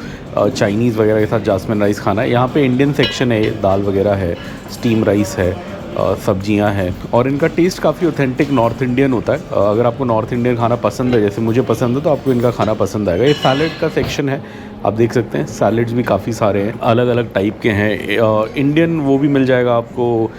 चाइनीज़ वगैरह के साथ जैस्मिन राइस खाना है। यहाँ पे इंडियन सेक्शन है, दाल वगैरह है, स्टीम राइस है, सब्जियां हैं, और इनका टेस्ट काफ़ी ऑथेंटिक नॉर्थ इंडियन होता है। अगर आपको नॉर्थ इंडियन खाना पसंद है, जैसे मुझे पसंद है, तो आपको इनका खाना पसंद आएगा। ये सैलड का सेक्शन है, आप देख सकते हैं, सैलड्स भी काफ़ी सारे हैं, अलग अलग टाइप के हैं। इंडियन वो भी मिल जाएगा आपको,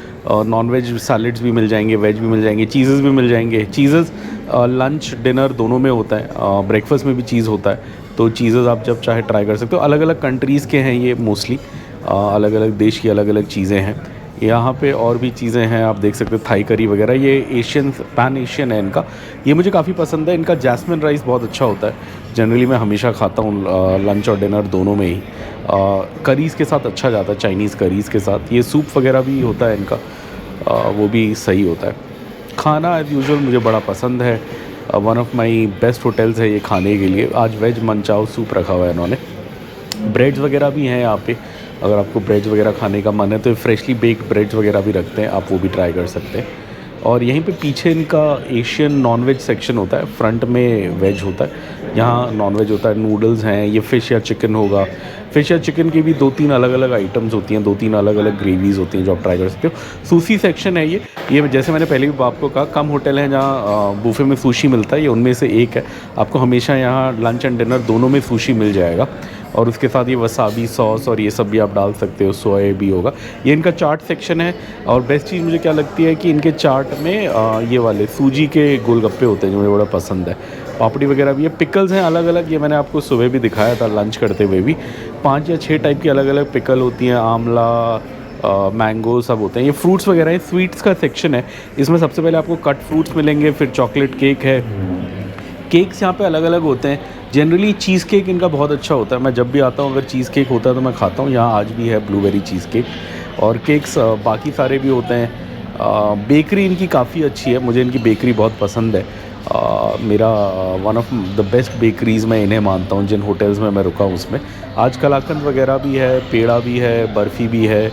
नॉन वेज सैलड्स भी मिल जाएंगे, वेज भी मिल जाएंगे, चीज़ेस भी मिल जाएंगे। चीज़ेस लंच डिनर दोनों में होता है, ब्रेकफास्ट में भी चीज़ होता है, तो चीज़ेस आप जब चाहे ट्राई कर सकते हो। अलग अलग कंट्रीज़ के हैं ये मोस्टली, अलग अलग देश की अलग अलग चीज़ें हैं। यहाँ पे और भी चीज़ें हैं, आप देख सकते हैं, थाई करी वगैरह, ये एशियन पैन एशियन है इनका, ये मुझे काफ़ी पसंद है। इनका जैस्मिन राइस बहुत अच्छा होता है, जनरली मैं हमेशा खाता हूँ लंच और डिनर दोनों में ही। करीज़ के साथ अच्छा जाता है, चाइनीज़ करीज़ के साथ। ये सूप वगैरह भी होता है इनका, वो भी सही होता है। खाना एज़ यूजुअल मुझे बड़ा पसंद है, one of my best hotels है ये खाने के लिए। आज वेज मंचाओ सूप रखा हुआ है इन्होंने, ब्रेड्स वगैरह भी हैं यहाँ पे, अगर आपको ब्रेड्स वगैरह खाने का मन है तो फ्रेशली बेक्ड ब्रेड्स वगैरह भी रखते हैं, आप वो भी ट्राई कर सकते हैं। और यहीं पे पीछे इनका एशियन नॉनवेज सेक्शन होता है, फ्रंट में वेज होता है, यहाँ नॉनवेज होता है। नूडल्स हैं, ये फ़िश या चिकन होगा। फ़िश या चिकन की भी 2-3 अलग अलग आइटम्स होती हैं, 2-3 अलग अलग ग्रेवीज़ होती हैं जो आप ट्राई कर सकते हो। सुशी सेक्शन है ये जैसे मैंने पहले भी आपको कहा, कम होटल हैं जहाँ बुफे में सुशी मिलता है, ये उनमें से एक है। आपको हमेशा यहाँ लंच एंड डिनर दोनों में सुशी मिल जाएगा, और उसके साथ ये वसाबी सॉस और ये सब भी आप डाल सकते हो, सोया भी होगा। ये इनका चाट सेक्शन है, और बेस्ट चीज़ मुझे क्या लगती है कि इनके चाट में ये वाले सूजी के गोलगप्पे होते हैं जो मुझे बड़ा पसंद है। पापड़ी वगैरह भी है, पिकल्स हैं अलग अलग, ये मैंने आपको सुबह भी दिखाया था लंच करते हुए भी। 5 या 6 टाइप की अलग अलग पिकल होती हैं, आंवला, मैंगो सब होते हैं। ये फ्रूट्स वगैरह है, स्वीट्स का सेक्शन है, इसमें सबसे पहले आपको कट फ्रूट्स मिलेंगे, फिर चॉकलेट केक है। केक्स यहाँ पे अलग अलग होते हैं, जनरली चीज़ केक इनका बहुत अच्छा होता है, मैं जब भी आता हूँ अगर चीज़ केक होता है तो मैं खाता हूँ। यहाँ आज भी है ब्लूबेरी चीज़ केक, और केक्स बाकी सारे भी होते हैं। बेकरी इनकी काफ़ी अच्छी है, मुझे इनकी बेकरी बहुत पसंद है। मेरा one of the best bakeries मैं इन्हें मानता हूँ, जिन होटल्स में मैं रुका हूँ उसमें। आज कलाकंद वगैरह भी है, पेड़ा भी है, बर्फ़ी भी है।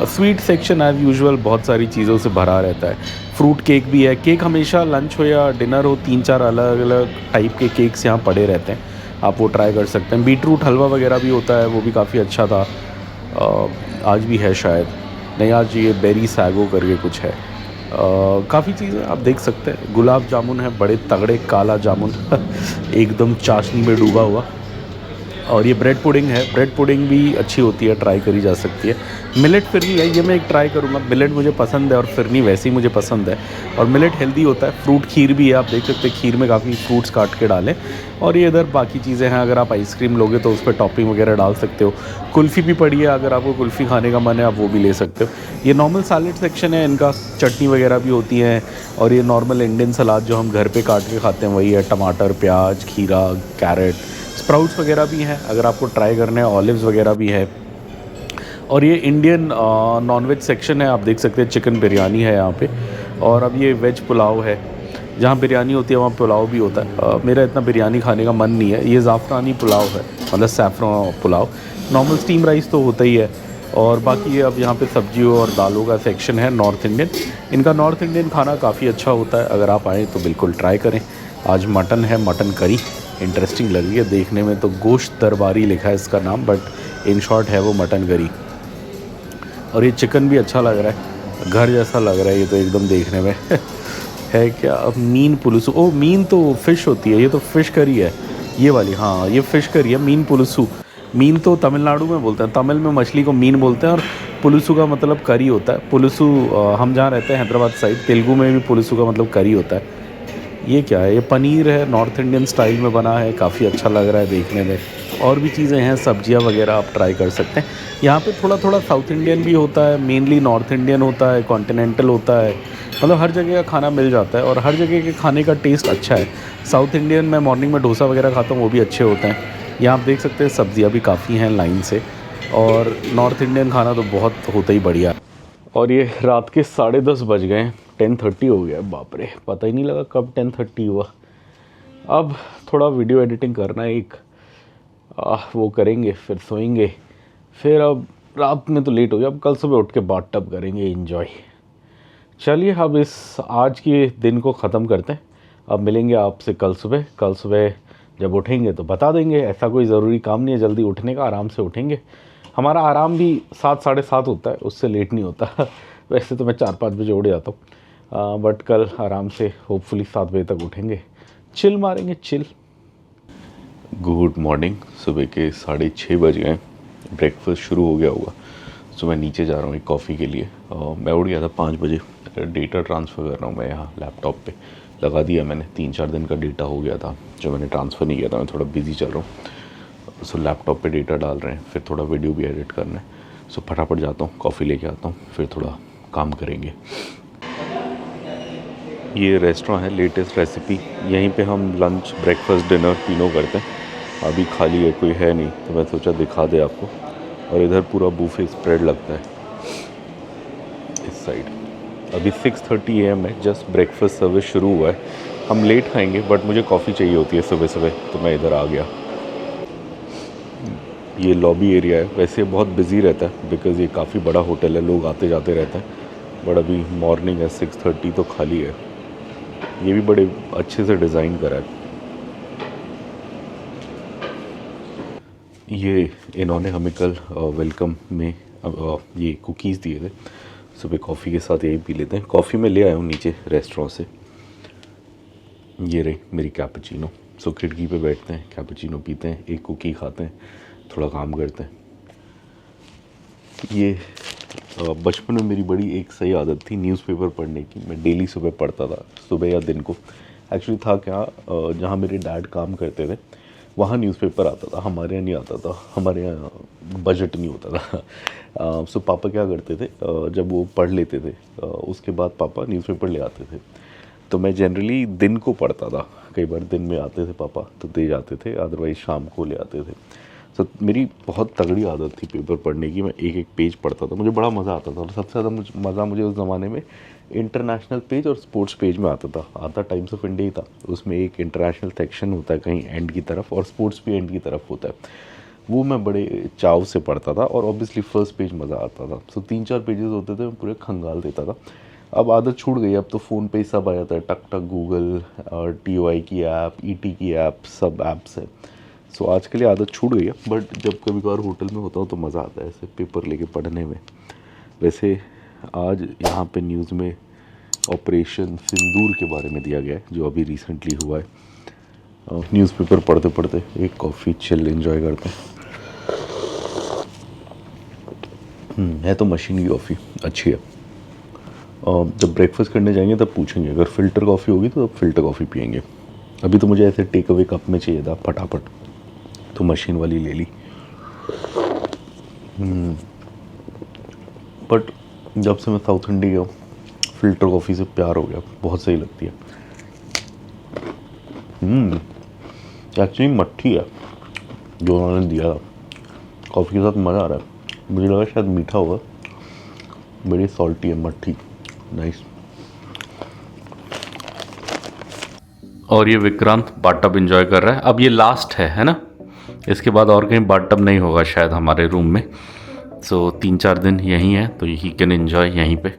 स्वीट सेक्शन एज़ यूजुअल बहुत सारी चीज़ों से भरा रहता है। फ्रूट केक भी है। केक हमेशा लंच हो या डिनर हो, 3-4 अलग अलग टाइप के केक्स यहाँ पड़े रहते हैं, आप वो ट्राई कर सकते हैं। बीटरूट हलवा वगैरह भी होता है, वो भी काफ़ी अच्छा था। आज भी है शायद, नहीं आज ये बेरी सैगो करके कुछ है। काफ़ी चीज़ें आप देख सकते हैं। गुलाब जामुन है, बड़े तगड़े काला जामुन एकदम चाशनी में डूबा हुआ। और ये ब्रेड पुडिंग है, ब्रेड पुडिंग भी अच्छी होती है, ट्राई करी जा सकती है। मिलेट फिरनी है, ये मैं एक ट्राई करूँगा। मिलेट मुझे पसंद है और फिरनी वैसे ही मुझे पसंद है, और मिलेट हेल्दी होता है। फ्रूट खीर भी है, आप देख सकते हैं खीर में काफ़ी फ्रूट्स काट के डालें। और ये इधर बाकी चीज़ें हैं, अगर आप आइसक्रीम लोगे तो उस पर टॉपिंग वगैरह डाल सकते हो। कुल्फ़ी भी पड़ी है, अगर आपको कुल्फ़ी खाने का मन है आप वो भी ले सकते हो। ये नॉर्मल सैलेड सेक्शन है इनका, चटनी वगैरह भी होती हैं। और ये नॉर्मल इंडियन सलाद जो हम घर पे काट के खाते हैं वही है, टमाटर, प्याज, खीरा, कैरेट, स्प्राउट्स वगैरह भी हैं अगर आपको ट्राई करने हैं, ऑलिव्स वगैरह भी है। और ये इंडियन नॉनवेज सेक्शन है, आप देख सकते हैं चिकन बिरयानी है यहाँ पे। और अब ये वेज पुलाव है, जहाँ बिरयानी होती है वहाँ पुलाव भी होता है। मेरा इतना बिरयानी खाने का मन नहीं है। ये ज़ाफ़रानी पुलाव है, मतलब saffron pulao. Normal steam rice तो होता ही है। और बाकी ये अब यहाँ पे सब्जियों और दालों का सेक्शन है नॉर्थ इंडियन। इनका नॉर्थ इंडियन खाना काफ़ी अच्छा होता है, अगर आप आएँ तो बिल्कुल ट्राई करें। आज मटन है, मटन करी, इंटरेस्टिंग लग रही है देखने में। तो गोश्त दरबारी लिखा है इसका नाम, बट इन शॉर्ट है वो मटन करी। और ये चिकन भी अच्छा लग रहा है, घर जैसा लग रहा है ये तो एकदम देखने में है क्या। अब मीन पुलुसू, ओ मीन तो फ़िश होती है, ये तो फ़िश करी है ये वाली। हाँ ये फ़िश करी है, मीन पुलुसू। मीन तो तमिलनाडु में बोलते हैं, तमिल में मछली को मीन बोलते हैं, और पुलुसू का मतलब करी होता है। पुलुसू हम जहाँ रहते हैं हैदराबाद साइड, तेलुगु में भी पुलुसू का मतलब करी होता है। ये क्या है, ये पनीर है, नॉर्थ इंडियन स्टाइल में बना है, काफ़ी अच्छा लग रहा है देखने में। और भी चीज़ें हैं, सब्जियां वगैरह आप ट्राई कर सकते हैं। यहाँ पे थोड़ा थोड़ा साउथ इंडियन भी होता है, मेनली नॉर्थ इंडियन होता है, कॉन्टिनेंटल होता है, मतलब हर जगह का खाना मिल जाता है। और हर जगह के खाने का टेस्ट अच्छा है। साउथ इंडियन मैं मॉर्निंग में डोसा वगैरह खाता हूँ, वो भी अच्छे होते हैं। यहाँ आप देख सकते हैं सब्जियाँ भी काफ़ी हैं लाइन से। और नॉर्थ इंडियन खाना तो बहुत होता ही बढ़िया। और ये रात के 10:30 बज गए हैं, 10:30 हो गया। बाप रे, पता ही नहीं लगा कब 10:30 हुआ। अब थोड़ा वीडियो एडिटिंग करना है एक, वो करेंगे, फिर सोएंगे। फिर अब रात में तो लेट हो गया, अब कल सुबह उठ के बाथ टब करेंगे, एंजॉय। चलिए अब इस आज के दिन को ख़त्म करते हैं। अब मिलेंगे आपसे कल सुबह। कल सुबह जब उठेंगे तो बता देंगे, ऐसा कोई ज़रूरी काम नहीं है जल्दी उठने का, आराम से उठेंगे। हमारा आराम भी 7 साढ़े 7 होता है, उससे लेट नहीं होता वैसे तो मैं 4-5 बजे उठ जाता हूँ, बट कल आराम से होपफुली 7 बजे तक उठेंगे, चिल मारेंगे, चिल। गुड मॉर्निंग, सुबह के 6:30 बज गए, ब्रेकफास्ट शुरू हो गया होगा। सो मैं नीचे जा रहा हूँ एक कॉफ़ी के लिए। मैं उठ गया था 5 बजे, डेटा ट्रांसफ़र कर रहा हूँ मैं यहाँ लैपटॉप पे, लगा दिया मैंने। 3-4 दिन का डेटा हो गया था जो मैंने ट्रांसफ़र नहीं किया था, मैं थोड़ा बिजी चल रहा हूँ। सो लैपटॉप पे डेटा डाल रहे हैं, फिर थोड़ा वीडियो भी एडिट करना है। सो फटाफट जाता हूँ, कॉफ़ी लेके आता हूँ, फिर थोड़ा काम करेंगे। ये रेस्टोरेंट है लेटेस्ट रेसिपी, यहीं पे हम लंच ब्रेकफास्ट डिनर तीनों करते हैं। अभी खाली है, कोई है नहीं, तो मैं सोचा दिखा दे आपको। और इधर पूरा बूफे स्प्रेड लगता है इस साइड। अभी 6:30 AM है, जस्ट ब्रेकफास्ट सर्विस शुरू हुआ है। हम लेट खाएंगे बट मुझे कॉफ़ी चाहिए होती है सुबह सुबह, तो मैं इधर आ गया। ये लॉबी एरिया है, वैसे बहुत बिजी रहता है बिकॉज़ ये काफ़ी बड़ा होटल है, लोग आते जाते रहते हैं। बट अभी मॉर्निंग है, 6:30 तो खाली है। ये भी बड़े अच्छे से डिज़ाइन करा है। ये इन्होंने हमें कल वेलकम में ये कुकीज़ दिए थे, सुबह कॉफ़ी के साथ यही पी लेते हैं। कॉफ़ी में ले आया हूँ नीचे रेस्टोरेंट से। ये रही मेरी कैपुचिनो। सो खिड़की पे बैठते हैं, कैपुचिनो पीते हैं, एक कुकी खाते हैं, थोड़ा काम करते हैं। ये बचपन में मेरी बड़ी एक सही आदत थी न्यूज़पेपर पढ़ने की। मैं डेली सुबह पढ़ता था, सुबह या दिन को। एक्चुअली था क्या, जहाँ मेरे डैड काम करते थे वहाँ न्यूज़पेपर आता था, हमारे यहाँ नहीं आता था, हमारे यहाँ बजट नहीं होता था। सो पापा क्या करते थे, जब वो पढ़ लेते थे उसके बाद पापा न्यूज़पेपर ले आते थे। तो मैं जनरली दिन को पढ़ता था, कई बार दिन में आते थे पापा तो दे जाते थे, अदरवाइज़ शाम को ले आते थे। तो मेरी बहुत तगड़ी आदत थी पेपर पढ़ने की, मैं एक एक पेज पढ़ता था, मुझे बड़ा मज़ा आता था। और सबसे ज़्यादा मज़ा मुझे उस ज़माने में इंटरनेशनल पेज और स्पोर्ट्स पेज में आता था। आता टाइम्स ऑफ इंडिया ही था, उसमें एक इंटरनेशनल सेक्शन होता है कहीं एंड की तरफ और स्पोर्ट्स भी एंड की तरफ होता है, वो मैं बड़े चाव से पढ़ता था। और ऑब्वियसली फर्स्ट पेज मज़ा आता था। सो 3-4 पेजेस होते थे, मैं पूरे खंगाल देता था। अब आदत छूट गई, अब तो फ़ोन पे ही सब आ जाता है, टक टक गूगल और TOI की ऐप, ET की ऐप, सब ऐप्स है। सो आज के लिए आदत छूट गई है, बट जब कभी कभार होटल में होता हूँ तो मज़ा आता है ऐसे पेपर लेके पढ़ने में। वैसे आज यहाँ पे न्यूज़ में ऑपरेशन सिंदूर के बारे में दिया गया है, जो अभी रिसेंटली हुआ है। न्यूज़पेपर पढ़ते पढ़ते एक कॉफ़ी चिल एंजॉय करते हैं। है तो मशीन की कॉफ़ी अच्छी है। जब ब्रेकफास्ट करने जाएंगे तब पूछेंगे, अगर फ़िल्टर कॉफ़ी होगी तो तब फ़िल्टर कॉफ़ी पियेंगे। अभी तो मुझे ऐसे टेक अवे कप में चाहिए था फटाफट, तो मशीन वाली ले ली। बट जब से मैं साउथ इंडिया गया फ़िल्टर कॉफ़ी से प्यार हो गया, बहुत सही लगती है। एक्चुअली मट्ठी है जो उन्होंने दिया था, कॉफ़ी के साथ मज़ा आ रहा है। मुझे लगा शायद मीठा होगा, बड़ी सॉल्टी है मट्ठी, नाइस। और ये विक्रांत बाथटब एंजॉय कर रहा है। अब ये लास्ट है ना, इसके बाद और कहीं बाथटब नहीं होगा शायद हमारे रूम में। सो 3-4 दिन यहीं है तो ही कैन एंजॉय यहीं पे।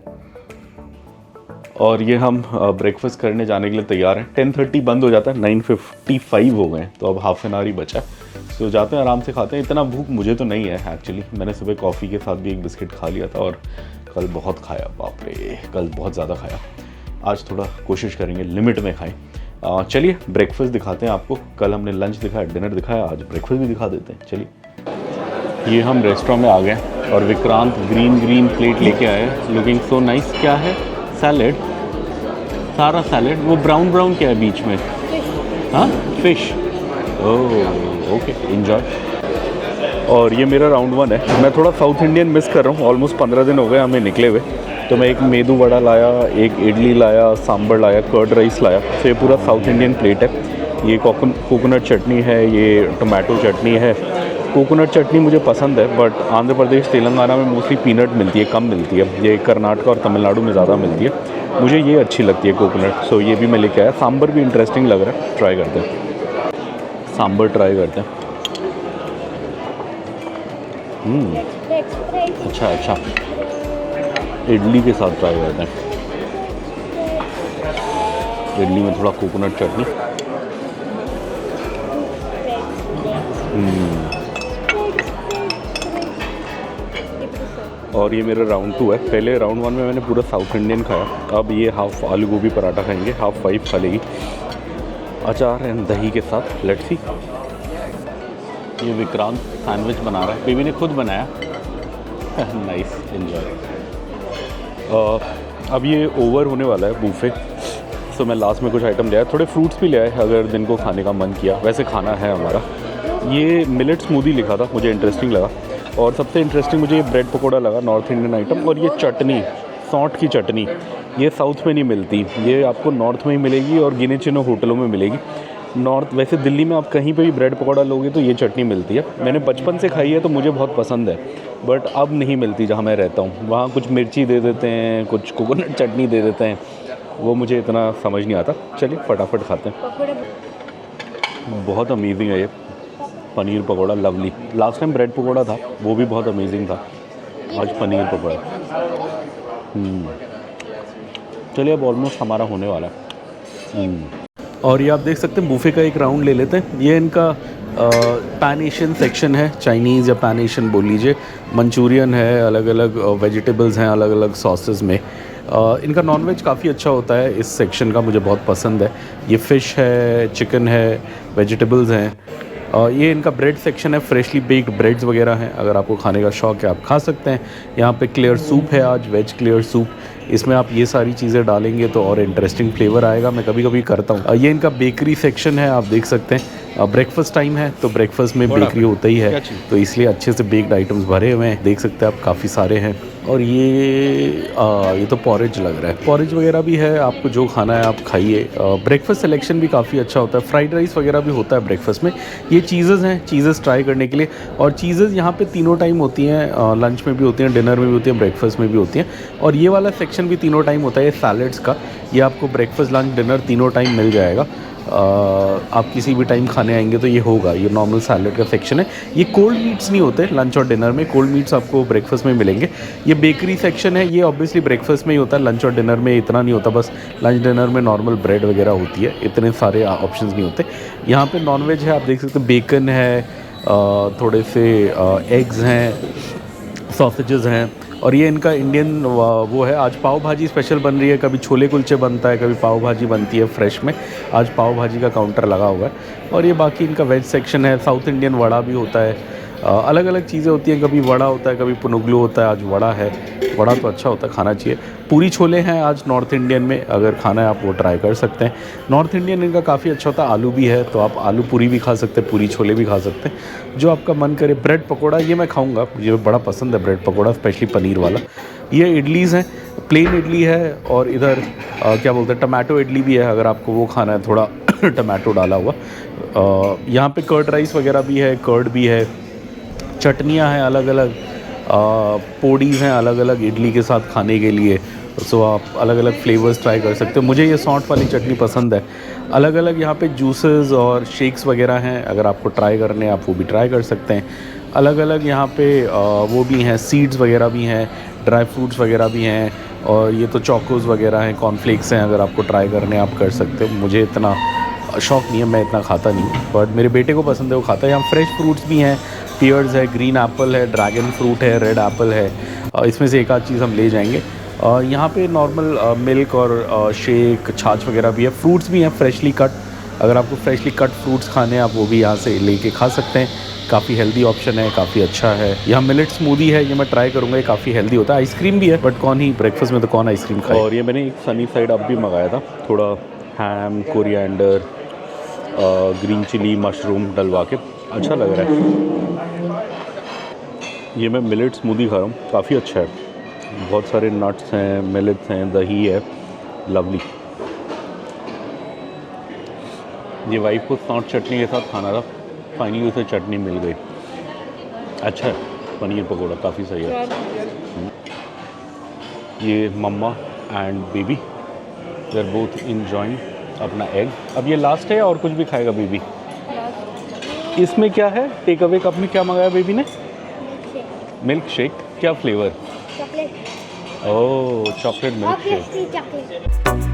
और ये हम ब्रेकफास्ट करने जाने के लिए तैयार हैं। 10:30 बंद हो जाता है, 9:55 हो गए, तो अब हाफ एन आवर ही बचा है। सो जाते हैं, आराम से खाते हैं। इतना भूख मुझे तो नहीं है एक्चुअली, मैंने सुबह कॉफ़ी के साथ भी एक बिस्किट खा लिया था और कल बहुत खाया, बाप रे कल बहुत ज़्यादा खाया। आज थोड़ा कोशिश करेंगे लिमिट में खाएं। चलिए ब्रेकफास्ट दिखाते हैं आपको। कल हमने लंच दिखाया, डिनर दिखाया, आज ब्रेकफास्ट भी दिखा देते हैं। चलिए, ये हम रेस्टोरेंट में आ गए और विक्रांत ग्रीन प्लेट लेके आए, लुकिंग सो नाइस। क्या है? सैलेड, सारा सैलेड। वो ब्राउन क्या है बीच में? हाँ, फिश। Oh okay, enjoy. और ये मेरा राउंड 1 है। मैं थोड़ा साउथ इंडियन मिस कर रहा हूँ, ऑलमोस्ट 15 दिन हो गए हमें निकले हुए। तो मैं एक मेदू वड़ा लाया, एक इडली लाया, सांभर लाया, कर्ड राइस लाया। तो ये पूरा साउथ इंडियन प्लेट है। ये कोकोनट चटनी है, ये टोमेटो चटनी है। कोकोनट चटनी मुझे पसंद है, बट आंध्र प्रदेश तेलंगाना में मोस्टली पीनट मिलती है, कम मिलती है। ये कर्नाटक और तमिलनाडु में ज़्यादा मिलती है। मुझे ये अच्छी लगती है कोकोनट, सो ये भी मैं लेके आया। सांभर भी इंटरेस्टिंग लग रहा है, ट्राई करते हैं। सांभर ट्राई करते हैं। अच्छा, इडली के साथ ट्राई करते हैं। इडली में थोड़ा कोकोनट चटनी। और ये मेरा राउंड 2 है। पहले राउंड 1 में मैंने पूरा साउथ इंडियन खाया, अब ये हाफ आलू गोभी पराठा खाएंगे, हाफ वाइफ खा लेगी अचार एंड दही के साथ। Let's see. ये विक्रांत सैंडविच बना रहा है, बेबी ने खुद बनाया। Nice, enjoy. अब ये ओवर होने वाला है बूफे, सो मैं लास्ट में कुछ आइटम ले आया। थोड़े फ्रूट्स भी ले आए अगर दिन को खाने का मन किया, वैसे खाना है हमारा। ये मिलेट स्मूदी लिखा था, मुझे इंटरेस्टिंग लगा। और सबसे इंटरेस्टिंग मुझे ये ब्रेड पकौड़ा लगा, नॉर्थ इंडियन आइटम। और ये चटनी, सौंठ की चटनी, ये साउथ में नहीं मिलती, ये आपको नॉर्थ में ही मिलेगी और गिने चुने होटलों में मिलेगी। नॉर्थ, वैसे दिल्ली में आप कहीं पे भी ब्रेड पकौड़ा लोगे तो ये चटनी मिलती है। मैंने बचपन से खाई है तो मुझे बहुत पसंद है, बट अब नहीं मिलती जहाँ मैं रहता हूँ। वहाँ कुछ मिर्ची दे देते हैं, कुछ कोकोनट चटनी दे देते हैं, वो मुझे इतना समझ नहीं आता। चलिए फटाफट खाते हैं। बहुत अमेजिंग है ये paneer pakora, lovely. Last time bread pakora था, वो भी बहुत अमेजिंग था। आज पनीर पकौड़ा। चलिए, अब ऑलमोस्ट हमारा होने वाला है। और ये आप देख सकते हैं, बूफे का एक राउंड ले लेते हैं। ये इनका पैन एशियन सेक्शन है, चाइनीज़ या पैन एशियन बोल लीजिए। मंचूरियन है, अलग अलग वेजिटेबल्स हैं अलग अलग सॉसेस में। इनका नॉनवेज काफ़ी अच्छा होता है, इस सेक्शन का मुझे बहुत पसंद है। ये फ़िश है, चिकन है, वेजिटेबल्स हैं। ये इनका ब्रेड सेक्शन है, फ्रेशली बेक्ड ब्रेड्स वगैरह हैं। अगर आपको खाने का शौक़ है आप खा सकते हैं। यहाँ पे क्लियर सूप है आज, वेज क्लियर सूप। इसमें आप ये सारी चीज़ें डालेंगे तो और इंटरेस्टिंग फ्लेवर आएगा। मैं कभी कभी करता हूँ। ये इनका बेकरी सेक्शन है, आप देख सकते हैं। ब्रेकफास्ट टाइम है तो ब्रेकफास्ट में बेकरी होता ही है, तो इसलिए अच्छे से बेक्ड आइटम्स भरे हुए हैं, देख सकते हैं आप, काफ़ी सारे हैं। और ये तो पॉरेज लग रहा है। पॉरेज वगैरह भी है, आपको जो खाना है आप खाइए। ब्रेकफास्ट सिलेक्शन भी काफ़ी अच्छा होता है, फ्राइड राइस वगैरह भी होता है ब्रेकफास्ट में। ये चीज़ेज़ हैं, चीज़ेज़ ट्राई करने के लिए। और चीज़ेज़ यहाँ पे तीनों टाइम होती हैं, लंच में भी होती हैं, डिनर में भी होती हैं, ब्रेकफास्ट में भी होती हैं। और ये वाला सेक्शन भी तीनों टाइम होता है, ये सैलड्स का। ये आपको ब्रेकफास्ट लंच डिनर तीनों टाइम मिल जाएगा। आप किसी भी टाइम खाने आएंगे तो ये होगा। ये नॉर्मल सैलड का सेक्शन है। ये कोल्ड मीट्स नहीं होते लंच और डिनर में, कोल्ड मीट्स आपको ब्रेकफास्ट में मिलेंगे। ये बेकरी सेक्शन है, ये ऑब्वियसली ब्रेकफास्ट में ही होता है, लंच और डिनर में इतना नहीं होता। बस लंच डिनर में नॉर्मल ब्रेड वगैरह होती है, इतने सारे ऑप्शंस नहीं होते। यहाँ पे नॉनवेज है, आप देख सकते हैं, बेकन है, थोड़े से एग्स हैं, सॉसेजेस हैं। और ये इनका इंडियन वो है। आज पाव भाजी स्पेशल बन रही है, कभी छोले कुलचे बनता है, कभी पाव भाजी बनती है फ्रेश में। आज पाव भाजी का काउंटर लगा हुआ है। और ये बाकी इनका वेज सेक्शन है। साउथ इंडियन वड़ा भी होता है, अलग अलग चीज़ें होती हैं। कभी वड़ा होता है, कभी पुनुगलू होता है। आज वड़ा है, वड़ा तो अच्छा होता है, खाना चाहिए। पूरी छोले हैं आज नॉर्थ इंडियन में, अगर खाना है आप वो ट्राई कर सकते हैं। नॉर्थ इंडियन इनका काफ़ी अच्छा होता है। आलू भी है, तो आप आलू पूरी भी खा सकते हैं, पूरी छोले भी खा सकते हैं, जो आपका मन करे। ब्रेड पकौड़ा ये मैं खाऊंगा, मुझे बड़ा पसंद है ब्रेड पकौड़ा, स्पेशली पनीर वाला। ये इडलीज़ हैं, प्लेन इडली है। और इधर क्या बोलते हैं, टमाटो इडली भी है, अगर आपको वो खाना है थोड़ा टमाटो डाला हुआ। यहाँ पे कर्ड राइस वगैरह भी है, कर्ड भी है, चटनियाँ हैं अलग अलग, पोडीज़ हैं अलग अलग इडली के साथ खाने के लिए। सो आप अलग अलग फ्लेवर्स ट्राई कर सकते हो। मुझे ये सौंठ वाली चटनी पसंद है। अलग अलग यहाँ पे जूसेस और शेक्स वगैरह हैं, अगर आपको ट्राई करने हैं आप वो भी ट्राई कर सकते हैं। अलग अलग यहाँ पे वो भी हैं, सीड्स वगैरह भी हैं, ड्राई फ्रूट्स वगैरह भी हैं। और ये तो चोकोज़ वगैरह हैं, कॉर्नफ्लेक्स हैं, अगर आपको ट्राई करने आप कर सकते हो। मुझे इतना शौक़ नहीं है, मैं इतना खाता नहीं हूँ, बट मेरे बेटे को पसंद है, वो खाता है। यहाँ फ्रेश फ्रूट्स भी हैं, पियर्स है, ग्रीन एप्पल है, ड्रैगन फ्रूट है, रेड एप्पल है। इसमें से एक आध चीज़ हम ले जाएंगे। यहाँ पे नॉर्मल मिल्क और शेक, छाछ वगैरह भी है। फ्रूट्स भी हैं फ्रेशली कट, अगर आपको फ्रेशली कट फ्रूट्स खाने हैं आप वो भी यहाँ से लेके खा सकते हैं। काफ़ी हेल्दी ऑप्शन है, काफ़ी अच्छा है। यहाँ मिलेट स्मूदी है, ये मैं ट्राई करूँगा, ये काफ़ी हेल्दी होता है। आइसक्रीम भी है, बट कौन ही ब्रेकफास्ट में तो कौन आइसक्रीम खाए। और ये मैंने एक सनी साइड अप भी मंगाया था, थोड़ा हैम, कोरिएंडर, ग्रीन चिली, मशरूम डलवा के, अच्छा लग रहा है। ये मैं मिलेट स्मूदी खा रहा हूँ, काफ़ी अच्छा है। बहुत सारे नट्स हैं, मिलेट्स हैं, दही है, लवली। ये वाइफ को सौंठ चटनी के साथ खाना था, फाइनली उसे चटनी मिल गई। अच्छा है, पनीर पकौड़ा काफ़ी सही है। ये mamma and baby, they are both enjoying अपना एग। अब ये लास्ट है और कुछ भी खाएगा बेबी? इसमें क्या है? टेक अवे कप में क्या मंगाया बेबी ने? Milkshake. क्या flavour? Chocolate. Oh, chocolate milkshake. Obviously chocolate.